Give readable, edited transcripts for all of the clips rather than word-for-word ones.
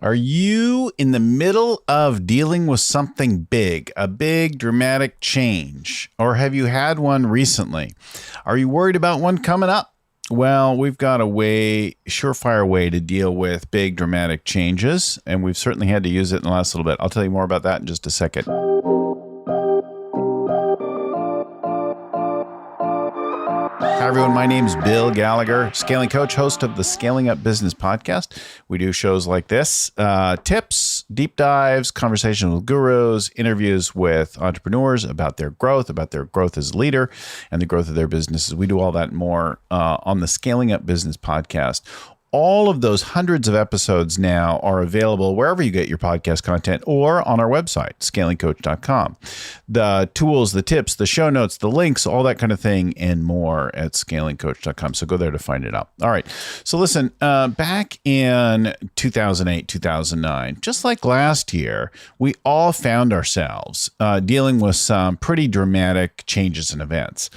Are you in the middle of dealing with something big, a big dramatic change, or have you had one recently? Are you worried about one coming up? Well, we've got a surefire way to deal with big dramatic changes, and we've certainly had to use it in the last little bit. I'll tell you more about that in just a second. Hi, everyone. My name is Bill Gallagher, scaling coach, host of the Scaling Up Business podcast. We do shows like this, tips, deep dives, conversations with gurus, interviews with entrepreneurs about their growth as a leader, and the growth of their businesses. We do all that and more on the Scaling Up Business podcast. All of those hundreds of episodes now are available wherever you get your podcast content or on our website, scalingcoach.com. The tools, the tips, the show notes, the links, all that kind of thing and more at scalingcoach.com. So go there to find it out. All right. So listen, back in 2008, 2009, just like last year, we all found ourselves dealing with some pretty dramatic changes and events.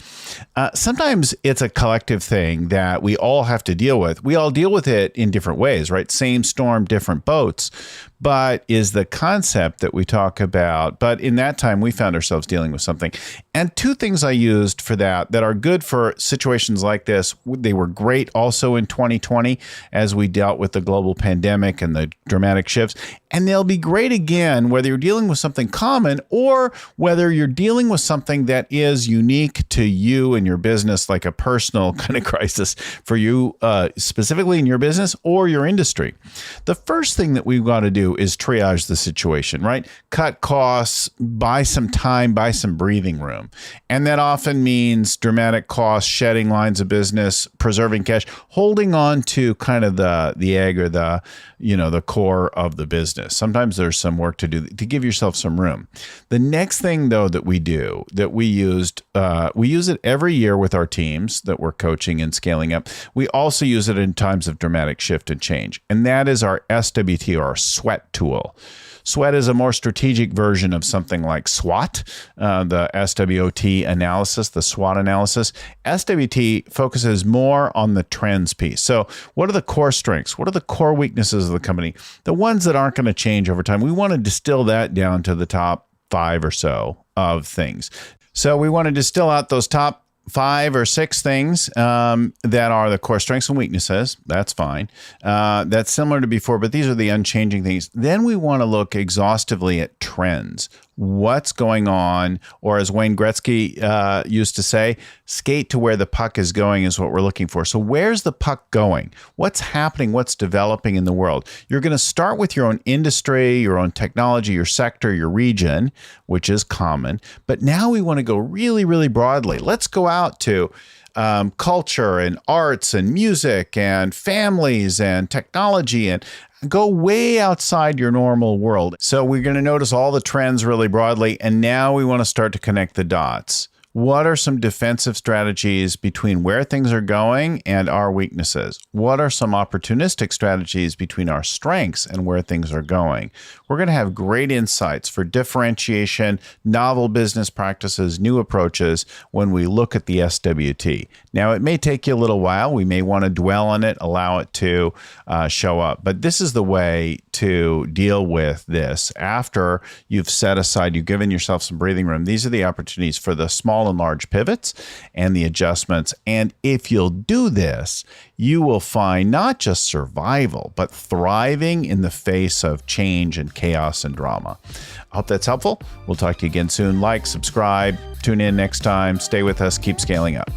Sometimes it's a collective thing that we all have to deal with. We all deal with it in different ways, right? Same storm, different boats, but is the concept that we talk about. But in that time, we found ourselves dealing with something. And two things I used for that are good for situations like this. They were great also in 2020 as we dealt with the global pandemic and the dramatic shifts. And they'll be great again, whether you're dealing with something common or whether you're dealing with something that is unique to you and your business, like a personal kind of crisis for you specifically in your business or your industry. The first thing that we've got to do is triage the situation, right? Cut costs, buy some time, buy some breathing room. And that often means dramatic costs, shedding lines of business, preserving cash, holding on to kind of the egg or the core of the business. Sometimes there's some work to do to give yourself some room. The next thing, though, that we do, that we use it every year with our teams that we're coaching and scaling up. We also use it in times of dramatic shift and change. And that is our SWT, or our SWET tool. SWET is a more strategic version of something like SWOT, the SWOT analysis, the SWOT analysis. SWT focuses more on the trends piece. So what are the core strengths? What are the core weaknesses of the company? The ones that aren't going to change over time. We want to distill that down to the top 5 or so of things. So we want to distill out those top 5 or 6 things that are the core strengths and weaknesses. That's fine. That's similar to before, but these are the unchanging things. Then we want to look exhaustively at trends. What's going on, or as Wayne Gretzky used to say, skate to where the puck is going is what we're looking for. So where's the puck going? What's happening? What's developing in the world? You're going to start with your own industry, your own technology, your sector, your region, which is common. But now we want to go really, really broadly. Let's go out to culture and arts and music and families and technology and go way outside your normal world. So we're going to notice all the trends really broadly. And now we want to start to connect the dots. What are some defensive strategies between where things are going and our weaknesses? What are some opportunistic strategies between our strengths and where things are going? We're going to have great insights for differentiation, novel business practices, new approaches when we look at the SWT. Now, it may take you a little while. We may want to dwell on it, allow it to show up. But this is the way to deal with this. After you've set aside, you've given yourself some breathing room, these are the opportunities for the small and large pivots and the adjustments. And if you'll do this, you will find not just survival, but thriving in the face of change and chaos and drama. I hope that's helpful. We'll talk to you again soon. Like, subscribe, tune in next time. Stay with us. Keep scaling up.